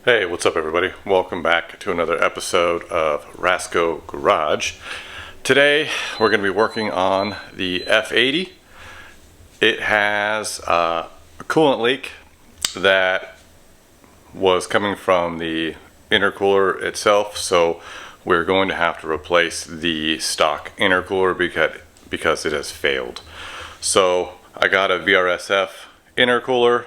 Hey, what's up everybody? Welcome back to another episode of Rasco Garage. Today we're going to be working on the F80. It has a coolant leak that was coming from the intercooler itself, so we're going to have to replace the stock intercooler because it has failed. So I got a VRSF intercooler.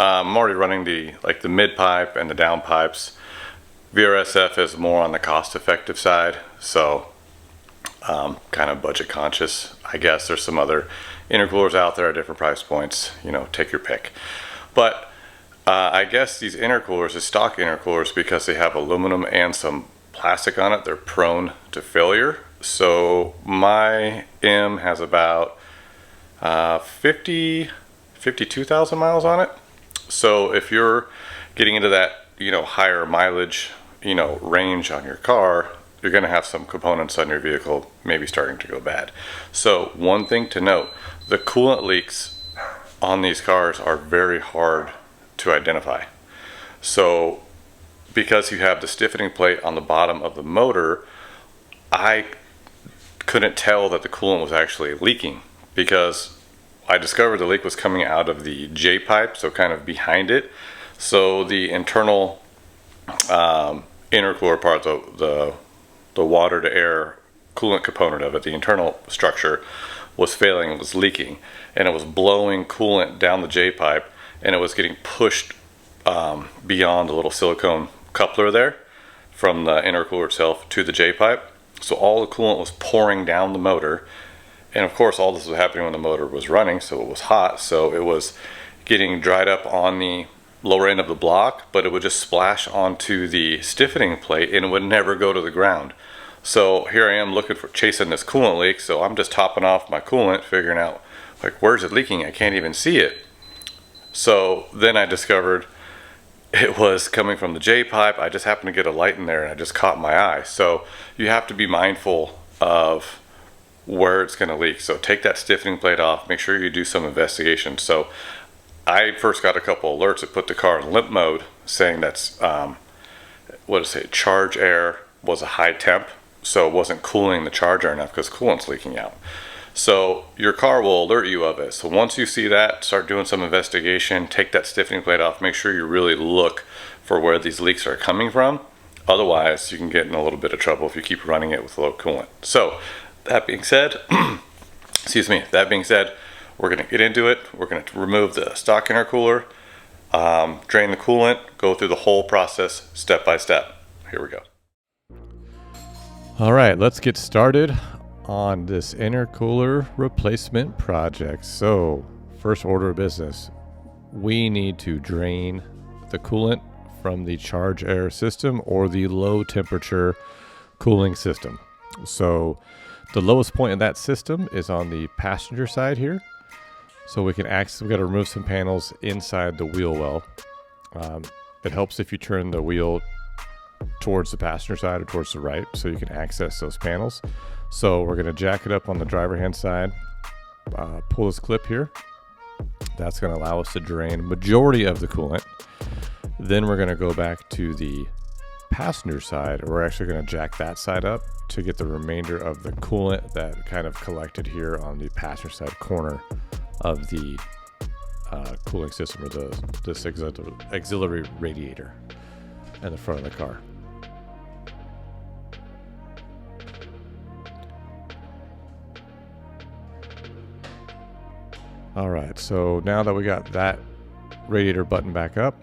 I'm already running the mid pipe and the down pipes. VRSF is more on the cost-effective side, so kind of budget conscious. I guess there's some other intercoolers out there at different price points. You know, take your pick. But I guess these intercoolers, the stock intercoolers, because they have aluminum and some plastic on it, they're prone to failure. So my M has about 52,000 miles on it. So if you're getting into that, higher mileage, range on your car, you're going to have some components on your vehicle maybe starting to go bad. So one thing to note, the coolant leaks on these cars are very hard to identify. So because you have the stiffening plate on the bottom of the motor, I couldn't tell that the coolant was actually leaking because I discovered the leak was coming out of the Jpipe, so kind of behind it. So the internal intercooler part, the water to air coolant component of it, the internal structure was failing, it was leaking, and it was blowing coolant down the Jpipe, and it was getting pushed beyond the little silicone coupler there from the intercooler itself to the Jpipe. So all the coolant was pouring down the motor. And of course all this was happening when the motor was running, so it was hot, so it was getting dried up on the lower end of the block, but it would just splash onto the stiffening plate and it would never go to the ground. So here I am chasing this coolant leak, so I'm just topping off my coolant, figuring out where's it leaking? I can't even see it. So then I discovered it was coming from the Jpipe. I just happened to get a light in there and I just caught my eye. So you have to be mindful of where it's going to leak. So take that stiffening plate off, make sure you do some investigation. So I first got a couple alerts that put the car in limp mode, saying that's charge air was a high temp, so it wasn't cooling the charge air enough because coolant's leaking out. So your car will alert you of it. So once you see that, start doing some investigation, take that stiffening plate off, make sure you really look for where these leaks are coming from. Otherwise you can get in a little bit of trouble if you keep running it with low coolant. So that being said, we're going to get into it. We're going to remove the stock intercooler, drain the coolant, go through the whole process step by step. Here we go. All right, let's get started on this intercooler replacement project. So first order of business, we need to drain the coolant from the charge air system or the low temperature cooling system. So the lowest point in that system is on the passenger side here. So we got to remove some panels inside the wheel well. It helps if you turn the wheel towards the passenger side or towards the right so you can access those panels. So we're going to jack it up on the driver hand side, pull this clip here. That's going to allow us to drain majority of the coolant. Then we're going to go back to the passenger side. We're actually going to jack that side up to get the remainder of the coolant that kind of collected here on the passenger side corner of the cooling system, or this auxiliary radiator in the front of the car. All right, so now that we got that radiator button back up,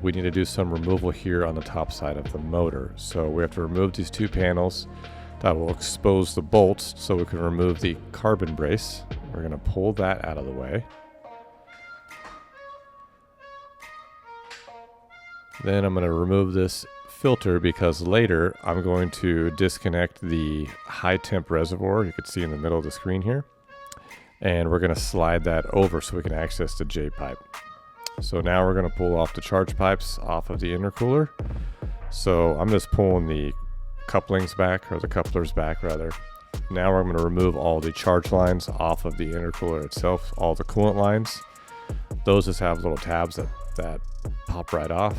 we need to do some removal here on the top side of the motor. So we have to remove these two panels that will expose the bolts so we can remove the carbon brace. We're going to pull that out of the way. Then I'm going to remove this filter because later I'm going to disconnect the high temp reservoir you can see in the middle of the screen here. And we're going to slide that over so we can access the Jpipe. So now we're going to pull off the charge pipes off of the intercooler. So I'm just pulling the couplings back, or the couplers back rather. Now we're going to remove all the charge lines off of the intercooler itself, all the coolant lines. Those just have little tabs that pop right off.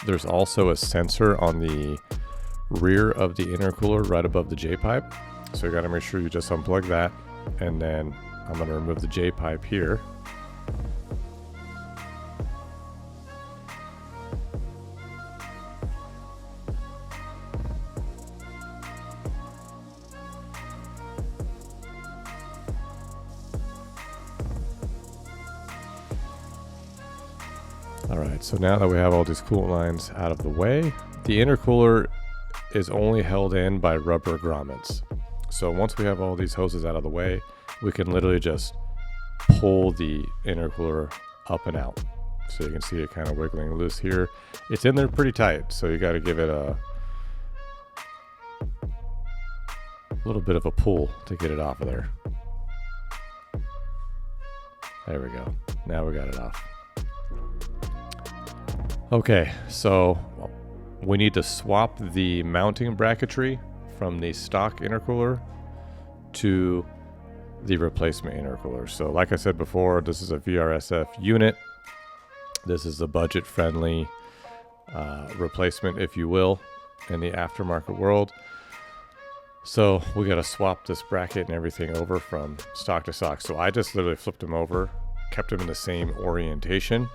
There's also a sensor on the rear of the intercooler right above the J-pipe. So you got to make sure you just unplug that, and then I'm going to remove the J-pipe here. Alright, so now that we have all these coolant lines out of the way, the intercooler is only held in by rubber grommets. So once we have all these hoses out of the way, we can literally just pull the intercooler up and out. So you can see it kind of wiggling loose here. It's in there pretty tight, so you got to give it a little bit of a pull to get it off of there. There we go. Now we got it off. Okay, so we need to swap the mounting bracketry from the stock intercooler to the replacement intercooler. So like I said before, this is a VRSF unit. This is a budget-friendly replacement, if you will, in the aftermarket world. So we got to swap this bracket and everything over from stock to stock. So I just literally flipped them over, kept them in the same orientation,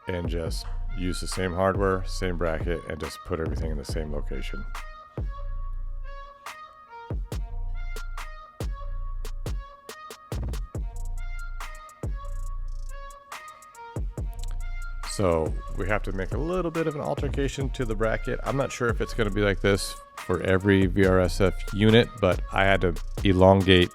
and just use the same hardware, same bracket, and just put everything in the same location. So we have to make a little bit of an altercation to the bracket. I'm not sure if it's going to be like this for every VRSF unit, but I had to elongate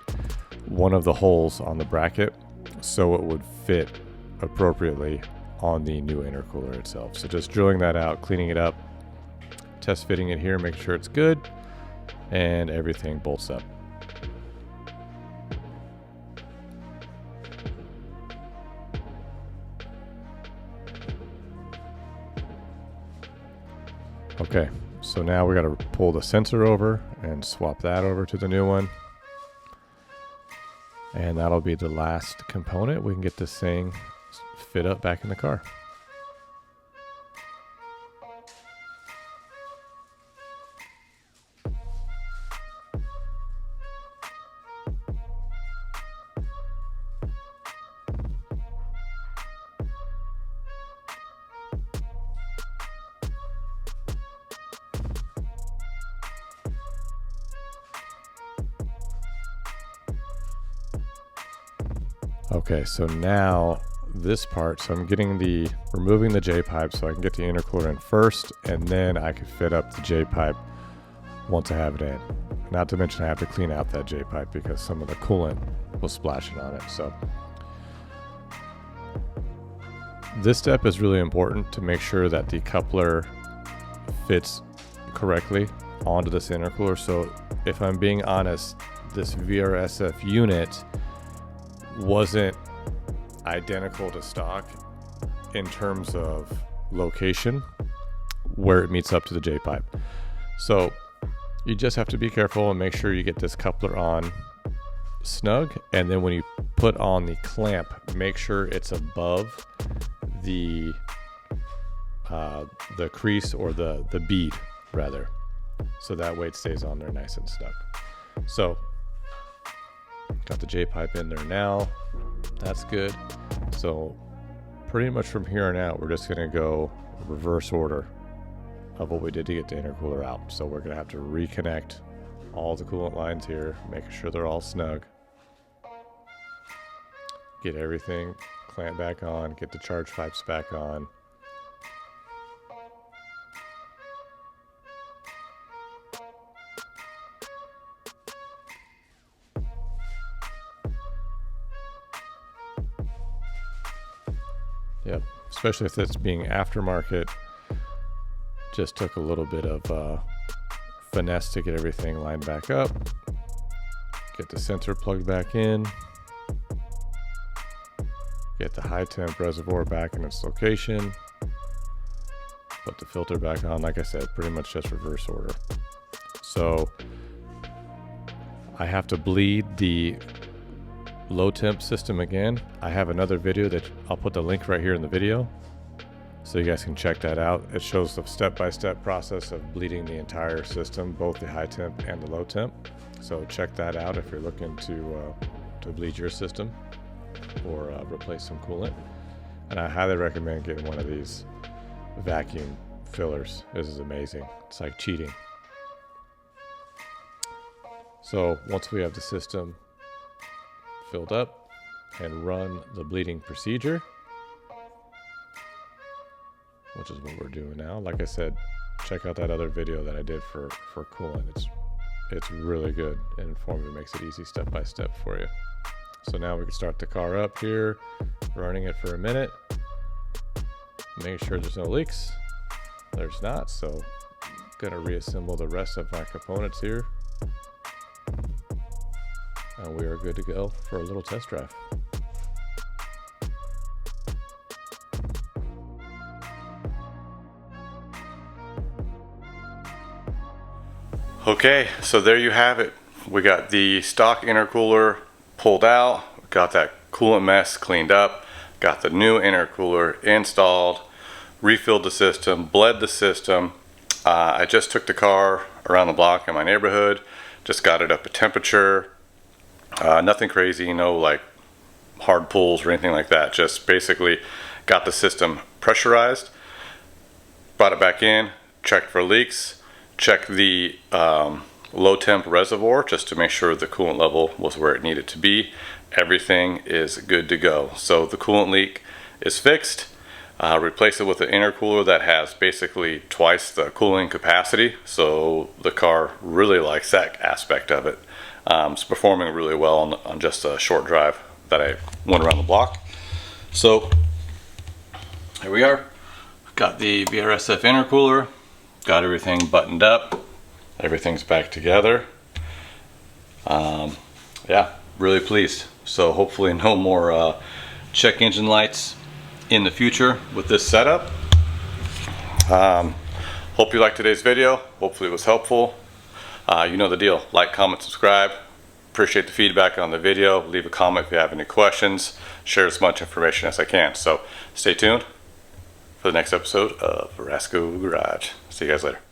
one of the holes on the bracket so it would fit appropriately on the new intercooler itself. So just drilling that out, cleaning it up, test fitting it here, making sure it's good, and everything bolts up. Okay, so now we got to pull the sensor over and swap that over to the new one. And that'll be the last component. We can get this thing fit up back in the car. Okay, so now this part, so I'm removing the J-pipe so I can get the intercooler in first, and then I can fit up the J-pipe once I have it in. Not to mention I have to clean out that J-pipe because some of the coolant was splashing on it. So this step is really important to make sure that the coupler fits correctly onto this intercooler. So if I'm being honest, this VRSF unit wasn't identical to stock in terms of location where it meets up to the J-pipe. So you just have to be careful and make sure you get this coupler on snug, and then when you put on the clamp, make sure it's above the crease, or the bead rather, so that way it stays on there nice and snug. So got the J-pipe in there now. That's good. So pretty much from here on out, we're just going to go reverse order of what we did to get the intercooler out. So we're going to have to reconnect all the coolant lines here, making sure they're all snug. Get everything clamped back on, get the charge pipes back on. Yep, especially if it's being aftermarket, just took a little bit of finesse to get everything lined back up. Get the sensor plugged back in. Get the high temp reservoir back in its location. Put the filter back on. Like I said, pretty much just reverse order. So I have to bleed the low temp system again. I have another video that I'll put the link right here in the video, so you guys can check that out. It shows the step-by-step process of bleeding the entire system, both the high temp and the low temp. So check that out if you're looking to bleed your system or replace some coolant. And I highly recommend getting one of these vacuum fillers. This is amazing. It's like cheating. So once we have the system filled up and run the bleeding procedure, which is what we're doing now. Like I said, check out that other video that I did for coolant. It's really good and informative. It makes it easy step by step for you. So now we can start the car up here, running it for a minute. Make sure there's no leaks. There's not, so I'm gonna reassemble the rest of my components here. And we are good to go for a little test drive. Okay, so there you have it. We got the stock intercooler pulled out, got that coolant mess cleaned up, got the new intercooler installed, refilled the system, bled the system. I just took the car around the block in my neighborhood, just got it up to temperature. Nothing crazy, no like hard pulls or anything like that. Just basically got the system pressurized, brought it back in, checked for leaks, checked the low temp reservoir just to make sure the coolant level was where it needed to be. Everything is good to go. So the coolant leak is fixed. Replace it with an intercooler that has basically twice the cooling capacity. So the car really likes that aspect of it. It's performing really well on just a short drive that I went around the block. So here we are. Got the BRSF intercooler. Got everything buttoned up. Everything's back together. Yeah, really pleased. So hopefully no more check engine lights in the future with this setup. Hope you liked today's video. Hopefully it was helpful. You know the deal. Like, comment, subscribe. Appreciate the feedback on the video. Leave a comment if you have any questions. Share as much information as I can. So stay tuned for the next episode of Rasco Garage. See you guys later.